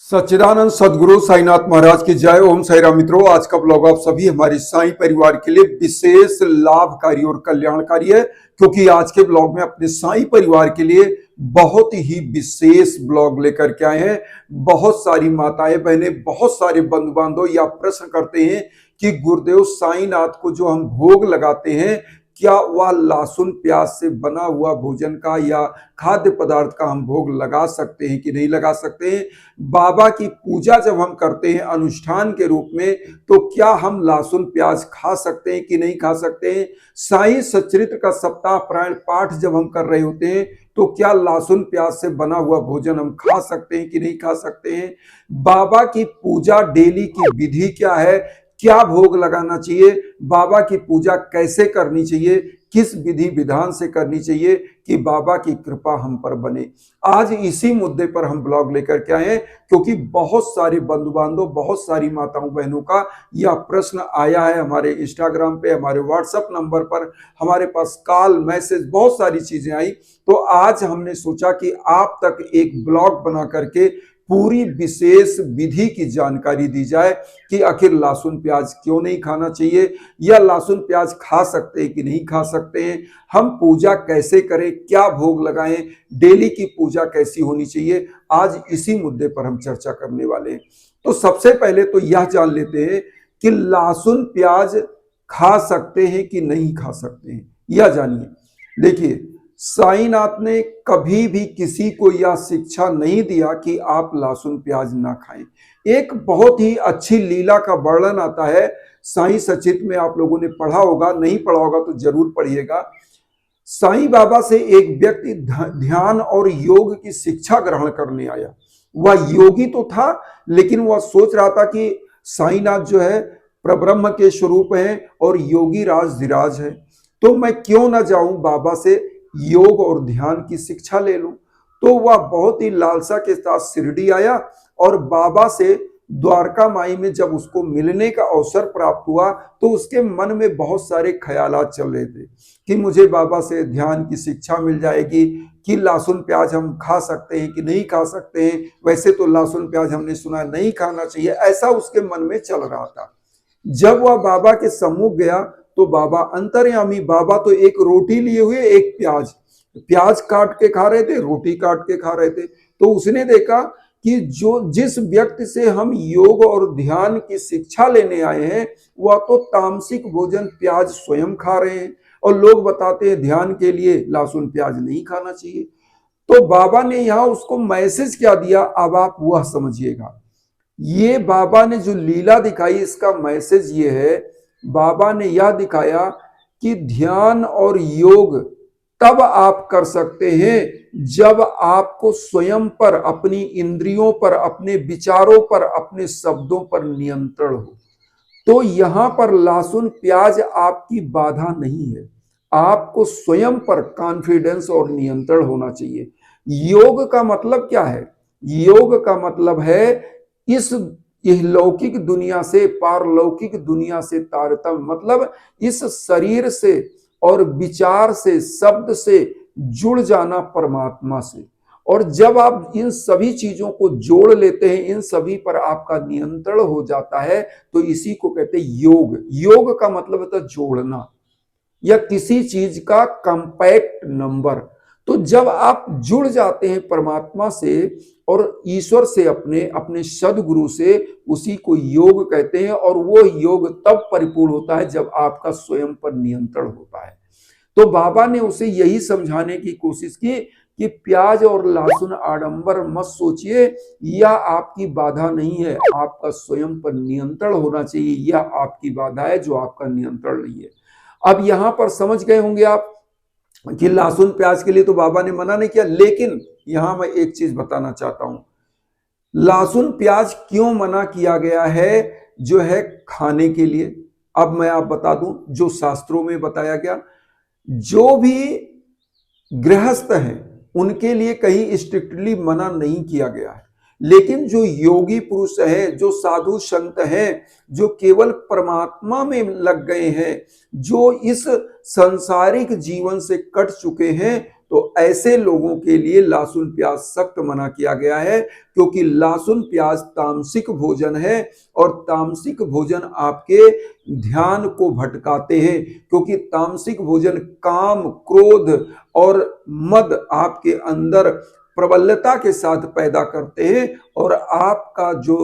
सच्चिदानंद सदगुरु साईनाथ महाराज की जय। ओम साई राम। मित्रों, आज का ब्लॉग आप सभी हमारे साईं परिवार के लिए विशेष लाभकारी और कल्याणकारी है, क्योंकि आज के ब्लॉग में अपने साईं परिवार के लिए बहुत ही विशेष ब्लॉग लेकर के आए हैं। बहुत सारी माताएं बहनें, बहुत सारे बंधु बांधव यह प्रश्न करते हैं कि गुरुदेव साईनाथ को जो हम भोग लगाते हैं, क्या वह लहसुन प्याज से बना हुआ भोजन का या खाद्य पदार्थ का हम भोग लगा सकते हैं कि नहीं लगा सकते हैं। बाबा की पूजा जब हम करते हैं अनुष्ठान के रूप में, तो क्या हम लहसुन प्याज खा सकते हैं कि नहीं खा सकते हैं। साईं सच्चरित्र का सप्ताह पारायण पाठ जब हम कर रहे होते हैं, तो क्या लहसुन प्याज से बना हुआ भोजन हम खा सकते हैं कि नहीं खा सकते हैं। बाबा की पूजा डेली की विधि क्या है, क्या भोग लगाना चाहिए, बाबा की पूजा कैसे करनी चाहिए, किस विधि विधान से करनी चाहिए कि बाबा की कृपा हम पर बने। आज इसी मुद्दे पर हम ब्लॉग लेकर के आए हैं, क्योंकि बहुत सारे बंधु बांधव, बहुत सारी माताओं बहनों का यह प्रश्न आया है हमारे इंस्टाग्राम पे, हमारे व्हाट्सएप नंबर पर, हमारे पास कॉल मैसेज बहुत सारी चीजें आई। तो आज हमने सोचा कि आप तक एक ब्लॉग बना करके पूरी विशेष विधि की जानकारी दी जाए कि आखिर लहसुन प्याज क्यों नहीं खाना चाहिए, या लहसुन प्याज खा सकते हैं कि नहीं खा सकते हैं, हम पूजा कैसे करें, क्या भोग लगाएं, डेली की पूजा कैसी होनी चाहिए। आज इसी मुद्दे पर हम चर्चा करने वाले हैं। तो सबसे पहले तो यह जान लेते हैं कि लहसुन प्याज खा सकते हैं कि नहीं खा सकते हैं, यह जानिए। देखिए, साईनाथ ने कभी भी किसी को यह शिक्षा नहीं दिया कि आप लहसुन प्याज ना खाएं। एक बहुत ही अच्छी लीला का वर्णन आता है साईं सचित में, आप लोगों ने पढ़ा होगा, नहीं पढ़ा होगा तो जरूर पढ़िएगा। साईं बाबा से एक व्यक्ति ध्यान और योग की शिक्षा ग्रहण करने आया। वह योगी तो था, लेकिन वह सोच रहा था कि साईनाथ जो है परब्रह्म के स्वरूप हैं और योगी राज धीराज है, तो मैं क्यों ना जाऊं बाबा से योग और ध्यान की शिक्षा ले लूं। तो वह बहुत ही लालसा के साथ शिरडी आया और बाबा से द्वारका माई में जब उसको मिलने का अवसर प्राप्त हुआ, तो उसके मन में बहुत सारे ख्यालात चल रहे थे कि मुझे बाबा से ध्यान की शिक्षा मिल जाएगी, कि लहसुन प्याज हम खा सकते हैं कि नहीं खा सकते हैं। वैसे तो लहसुन प्याज हमने सुना नहीं खाना चाहिए, ऐसा उसके मन में चल रहा था। जब वह बाबा के सम्मुख गया, तो बाबा अंतर्यामी, बाबा तो एक रोटी लिए हुए, एक प्याज काट के खा रहे थे, रोटी काट के खा रहे थे। तो उसने देखा कि जिस व्यक्ति से हम योग और ध्यान की शिक्षा लेने आए हैं, वह तो तामसिक भोजन प्याज स्वयं खा रहे हैं, और लोग बताते हैं ध्यान के लिए लहसुन प्याज नहीं खाना चाहिए। तो बाबा ने यहां उसको मैसेज क्या दिया, अब आप वह समझिएगा। ये बाबा ने जो लीला दिखाई, इसका मैसेज ये है, बाबा ने यह दिखाया कि ध्यान और योग तब आप कर सकते हैं जब आपको स्वयं पर, अपनी इंद्रियों पर, अपने विचारों पर, अपने शब्दों पर नियंत्रण हो। तो यहां पर लहसुन प्याज आपकी बाधा नहीं है, आपको स्वयं पर कॉन्फिडेंस और नियंत्रण होना चाहिए। योग का मतलब क्या है? योग का मतलब है इस लौकिक दुनिया से पारलौकिक दुनिया से तारतम्य, मतलब इस शरीर से और विचार से, शब्द से जुड़ जाना परमात्मा से। और जब आप इन सभी चीजों को जोड़ लेते हैं, इन सभी पर आपका नियंत्रण हो जाता है, तो इसी को कहते हैं योग। योग का मतलब होता है जोड़ना, या किसी चीज का कंपैक्ट नंबर। तो जब आप जुड़ जाते हैं परमात्मा से और ईश्वर से, अपने सदगुरु से, उसी को योग कहते हैं। और वो योग तब परिपूर्ण होता है जब आपका स्वयं पर नियंत्रण होता है। तो बाबा ने उसे यही समझाने की कोशिश की कि प्याज और लहसुन आडंबर मत सोचिए, यह आपकी बाधा नहीं है, आपका स्वयं पर नियंत्रण होना चाहिए, यह आपकी बाधा है जो आपका नियंत्रण नहीं है। अब यहां पर समझ गए होंगे आप कि लहसुन प्याज के लिए तो बाबा ने मना नहीं किया, लेकिन यहां मैं एक चीज बताना चाहता हूं, लहसुन प्याज क्यों मना किया गया है जो है खाने के लिए। अब मैं आप बता दूं जो शास्त्रों में बताया गया। जो भी गृहस्थ हैं उनके लिए कहीं स्ट्रिक्टली मना नहीं किया गया है, लेकिन जो योगी पुरुष है, जो साधु संत हैं, जो केवल परमात्मा में लग गए हैं, जो इस सांसारिक जीवन से कट चुके हैं, तो ऐसे लोगों के लिए लहसुन प्याज सख्त मना किया गया है, क्योंकि लहसुन प्याज तामसिक भोजन है और तामसिक भोजन आपके ध्यान को भटकाते हैं, क्योंकि तामसिक भोजन काम, क्रोध और मद आपके अंदर प्रबलता के साथ पैदा करते हैं और आपका जो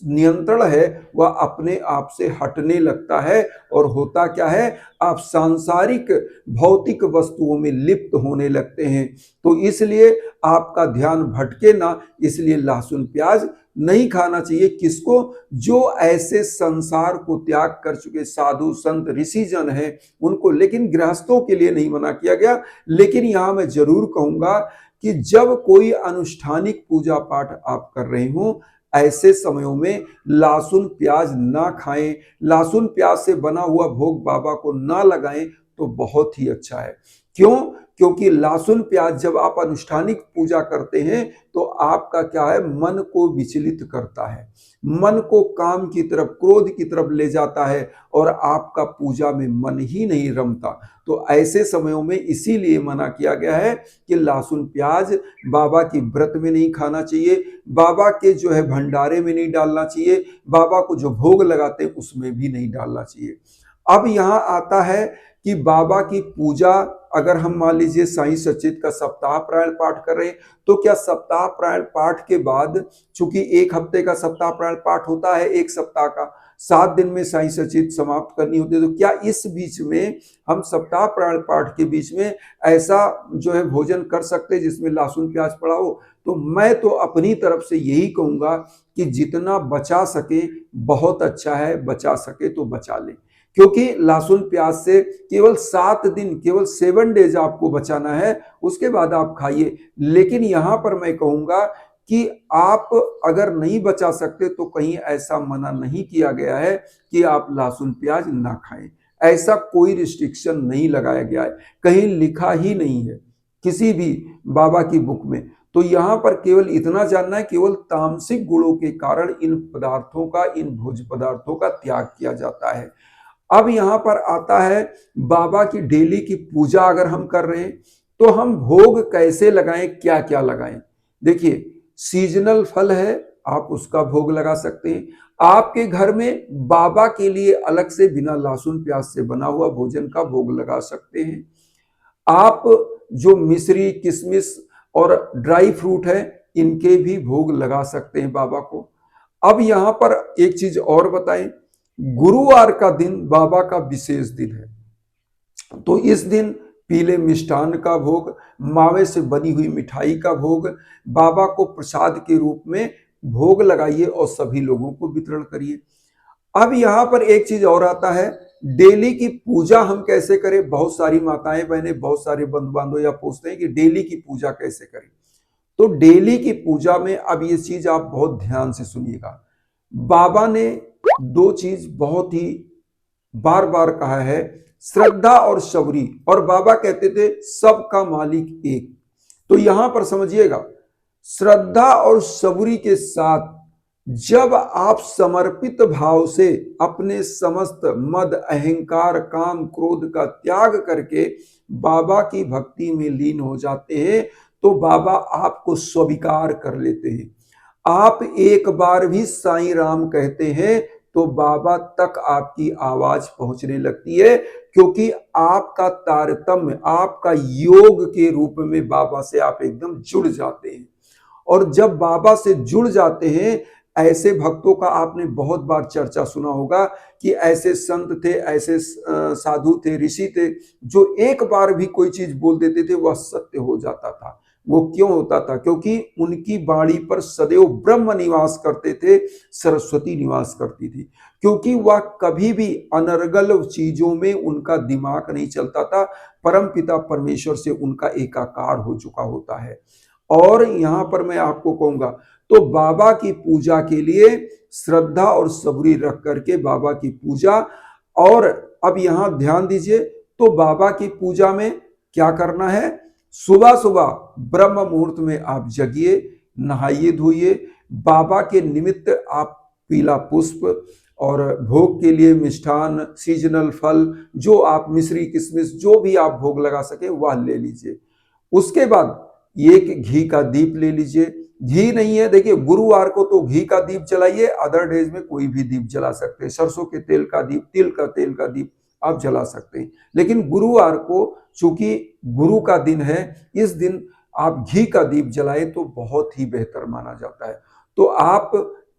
नियंत्रण है वह अपने आप से हटने लगता है और होता क्या है, आप सांसारिक भौतिक वस्तुओं में लिप्त होने लगते हैं। तो इसलिए आपका ध्यान भटके ना, इसलिए लहसुन प्याज नहीं खाना चाहिए। किसको? जो ऐसे संसार को त्याग कर चुके साधु संत ऋषि जन है उनको, लेकिन गृहस्थों के लिए नहीं मना किया गया। लेकिन यहां मैं जरूर कहूंगा कि जब कोई अनुष्ठानिक पूजा पाठ आप कर रहे हो, ऐसे समयों में लहसुन प्याज ना खाएं, लहसुन प्याज से बना हुआ भोग बाबा को ना लगाएं तो बहुत ही अच्छा है। क्यों? क्योंकि लहसुन प्याज जब आप अनुष्ठानिक पूजा करते हैं तो आपका क्या है, मन को विचलित करता है, मन को काम की तरफ, क्रोध की तरफ ले जाता है और आपका पूजा में मन ही नहीं रमता। तो ऐसे समयों में इसीलिए मना किया गया है कि लहसुन प्याज बाबा की व्रत में नहीं खाना चाहिए, बाबा के जो है भंडारे में नहीं डालना चाहिए, बाबा को जो भोग लगाते हैं उसमें भी नहीं डालना चाहिए। अब यहाँ आता है कि बाबा की पूजा, अगर हम मान लीजिए साईं सचित का सप्ताह पारायण पाठ कर रहे हैं, तो क्या सप्ताह पारायण पाठ के बाद, चूंकि एक हफ्ते का सप्ताह पारायण पाठ होता है, एक सप्ताह का 7 दिन में साईं सचित समाप्त करनी होती है, तो क्या इस बीच में हम सप्ताह पारायण पाठ के बीच में ऐसा जो है भोजन कर सकते हैं जिसमें लहसुन प्याज पड़ा हो? तो मैं तो अपनी तरफ से यही कहूंगा कि जितना बचा सके बहुत अच्छा है, बचा सके तो बचा ले, क्योंकि लहसुन प्याज से केवल 7 दिन, केवल 7 डेज आपको बचाना है, उसके बाद आप खाइए। लेकिन यहां पर मैं कहूंगा कि आप अगर नहीं बचा सकते तो कहीं ऐसा मना नहीं किया गया है कि आप लहसुन प्याज ना खाएं, ऐसा कोई रिस्ट्रिक्शन नहीं लगाया गया है, कहीं लिखा ही नहीं है किसी भी बाबा की बुक में। तो यहां पर केवल इतना जानना है, केवल तामसिक गुणों के कारण इन पदार्थों का, इन भोज्य पदार्थों का त्याग किया जाता है। अब यहां पर आता है बाबा की डेली की पूजा अगर हम कर रहे हैं तो हम भोग कैसे लगाएं, क्या क्या लगाएं? देखिए, सीजनल फल है, आप उसका भोग लगा सकते हैं। आपके घर में बाबा के लिए अलग से बिना लहसुन प्याज से बना हुआ भोजन का भोग लगा सकते हैं। आप जो मिश्री, किशमिश और ड्राई फ्रूट है, इनके भी भोग लगा सकते हैं बाबा को। अब यहां पर एक चीज और बताएं, गुरुवार का दिन बाबा का विशेष दिन है, तो इस दिन पीले मिष्ठान का भोग, मावे से बनी हुई मिठाई का भोग बाबा को प्रसाद के रूप में भोग लगाइए और सभी लोगों को वितरण करिए। अब यहां पर एक चीज और आता है, डेली की पूजा हम कैसे करें? बहुत सारी माताएं बहनें, बहुत सारे बंधु बांधव या पूछते हैं कि डेली की पूजा कैसे करें। तो डेली की पूजा में अब ये चीज आप बहुत ध्यान से सुनिएगा। बाबा ने 2 चीज बहुत ही बार बार कहा है, श्रद्धा और शबरी, और बाबा कहते थे सबका मालिक एक। तो यहां पर समझिएगा, श्रद्धा और शबरी के साथ जब आप समर्पित भाव से अपने समस्त मद, अहंकार, काम, क्रोध का त्याग करके बाबा की भक्ति में लीन हो जाते हैं तो बाबा आपको स्वीकार कर लेते हैं। आप एक बार भी साईं राम कहते हैं तो बाबा तक आपकी आवाज पहुंचने लगती है, क्योंकि आपका तारतम्य, आपका योग के रूप में बाबा से आप एकदम जुड़ जाते हैं। और जब बाबा से जुड़ जाते हैं, ऐसे भक्तों का आपने बहुत बार चर्चा सुना होगा कि ऐसे संत थे, ऐसे साधु थे, ऋषि थे, जो एक बार भी कोई चीज बोल देते थे वह सत्य हो जाता था। वो क्यों होता था? क्योंकि उनकी वाणी पर सदैव ब्रह्म निवास करते थे, सरस्वती निवास करती थी, क्योंकि वह कभी भी अनर्गल चीजों में उनका दिमाग नहीं चलता था, परम पिता परमेश्वर से उनका एकाकार हो चुका होता है। और यहां पर मैं आपको कहूंगा, तो बाबा की पूजा के लिए श्रद्धा और सबरी रख करके बाबा की पूजा। और अब यहां ध्यान दीजिए, तो बाबा की पूजा में क्या करना है? सुबह सुबह ब्रह्म मुहूर्त में आप जगिए, नहाइए धोइए, बाबा के निमित्त आप पीला पुष्प और भोग के लिए मिष्ठान, सीजनल फल, जो आप मिश्री, किशमिश, जो भी आप भोग लगा सके वह ले लीजिए। उसके बाद एक घी का दीप ले लीजिए। घी नहीं है, देखिए गुरुवार को तो घी का दीप जलाइए, अदर डेज में कोई भी दीप जला सकते हैं। सरसों के तेल का दीप, तिल का तेल का दीप आप जला सकते हैं। लेकिन गुरुवार को चूंकि गुरु का दिन है, इस दिन आप घी का दीप जलाए तो बहुत ही बेहतर माना जाता है। तो आप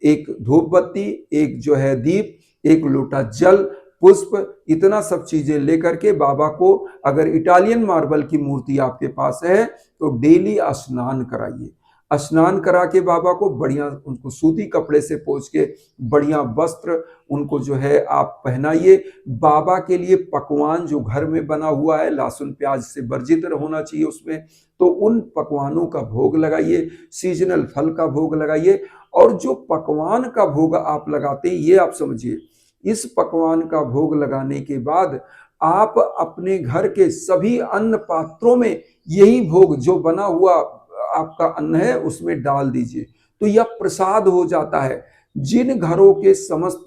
एक धूप बत्ती, एक जो है दीप, एक लोटा जल, पुष्प, इतना सब चीजें लेकर के बाबा को, अगर इटालियन मार्बल की मूर्ति आपके पास है तो डेली स्नान कराइए। स्नान करा के बाबा को बढ़िया उनको सूती कपड़े से पोंछ के बढ़िया वस्त्र उनको जो है आप पहनाइए। बाबा के लिए पकवान जो घर में बना हुआ है, लहसुन प्याज से वर्जित होना चाहिए उसमें, तो उन पकवानों का भोग लगाइए। सीजनल फल का भोग लगाइए। और जो पकवान का भोग आप लगाते हैं, ये आप समझिए, इस पकवान का भोग लगाने के बाद आप अपने घर के सभी अन्न पात्रों में यही भोग जो बना हुआ आपका अन्न है उसमें डाल दीजिए, तो यह प्रसाद हो जाता है। जिन घरों के समस्त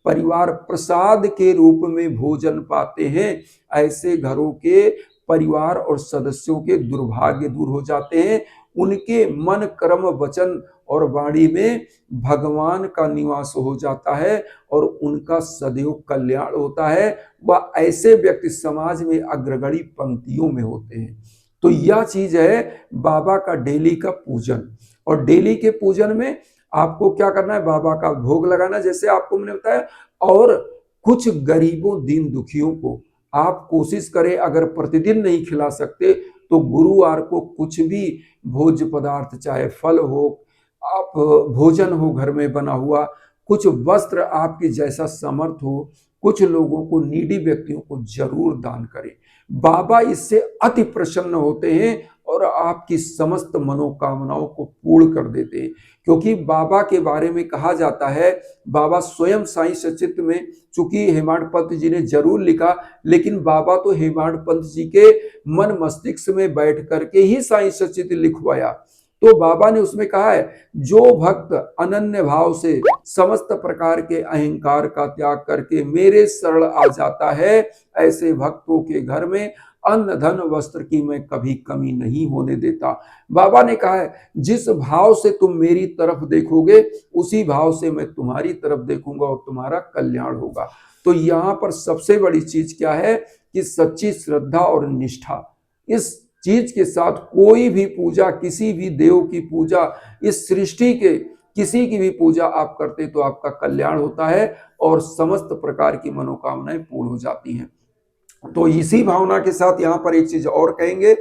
परिवार प्रसाद के रूप में भोजन पाते हैं, ऐसे घरों के परिवार और सदस्यों के दुर्भाग्य दूर हो जाते हैं। उनके मन, कर्म, वचन और वाणी में भगवान का निवास हो जाता है और उनका सदैव कल्याण होता है। वह ऐसे व्यक्ति समाज में अग्रगणी पंक्तियों में होते हैं। तो यह चीज है बाबा का डेली का पूजन। और डेली के पूजन में आपको क्या करना है, बाबा का भोग लगाना, जैसे आपको मैंने बताया। और कुछ गरीबों, दीन दुखियों को आप कोशिश करें, अगर प्रतिदिन नहीं खिला सकते तो गुरुवार को कुछ भी भोज्य पदार्थ, चाहे फल हो, आप भोजन हो घर में बना हुआ, कुछ वस्त्र आपकी जैसा समर्थ हो, कुछ लोगों को, नीडी व्यक्तियों को जरूर दान करें। बाबा इससे अति प्रसन्न होते हैं और आपकी समस्त मनोकामनाओं को पूर्ण कर देते हैं। क्योंकि बाबा के बारे में कहा जाता है, बाबा स्वयं साईं सचित में, चूंकि हेमाड पंत जी ने जरूर लिखा, लेकिन बाबा तो हेमाड पंत जी के मन मस्तिष्क में बैठ करके ही साईं सचित लिखवाया। तो बाबा ने उसमें कहा है, जो भक्त अनन्य भाव से समस्त प्रकार के अहंकार का त्याग करके मेरे शरण आ जाता है, ऐसे भक्तों के घर में अन्न, धन, वस्त्र की मैं कभी कमी नहीं होने देता। बाबा ने कहा है, जिस भाव से तुम मेरी तरफ देखोगे उसी भाव से मैं तुम्हारी तरफ देखूंगा और तुम्हारा कल्याण होगा। तो यहाँ पर सबसे बड़ी चीज क्या है कि सच्ची श्रद्धा और निष्ठा। इस चीज के साथ कोई भी पूजा, किसी भी देव की पूजा, इस सृष्टि के किसी की भी पूजा आप करते तो आपका कल्याण होता है और समस्त प्रकार की मनोकामनाएं पूर्ण हो जाती हैं। तो इसी भावना के साथ यहाँ पर एक चीज और कहेंगे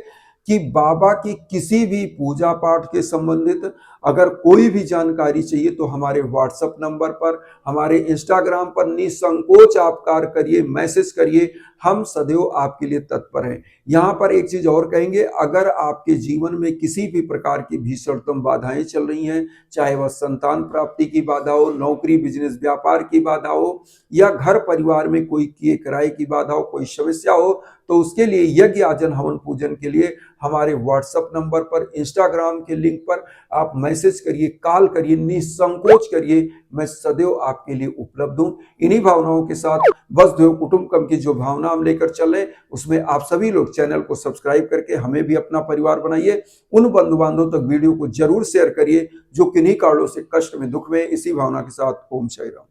कि बाबा की किसी भी पूजा पाठ के संबंधित अगर कोई भी जानकारी चाहिए तो हमारे व्हाट्सएप नंबर पर, हमारे इंस्टाग्राम पर निसंकोच आप कार्य करिए, मैसेज करिए, हम सदैव आपके लिए तत्पर हैं। यहाँ पर एक चीज और कहेंगे, अगर आपके जीवन में किसी भी प्रकार की भीषणतम बाधाएं चल रही हैं, चाहे वह संतान प्राप्ति की बाधा हो, नौकरी, बिजनेस, व्यापार की बाधा हो, या घर परिवार में कोई किए किराए की बाधा हो, कोई समस्या हो, तो उसके लिए यज्ञ, आजन, हवन, पूजन के लिए हमारे व्हाट्सएप नंबर पर, इंस्टाग्राम के लिंक पर आप मैसेज करिए, कॉल करिए, निसंकोच करिए, मैं सदैव आपके लिए उपलब्ध हूं। इन्हीं भावनाओं के साथ वसुधैव कुटुंबकम की जो भावना हम लेकर चले, उसमें आप सभी लोग चैनल को सब्सक्राइब करके हमें भी अपना परिवार बनाइए। उन बंधु बांधवों तक वीडियो को जरूर शेयर करिए जो किन्हीं कारणों से कष्ट में, दुख में। इसी भावना के साथ ओम साई राम।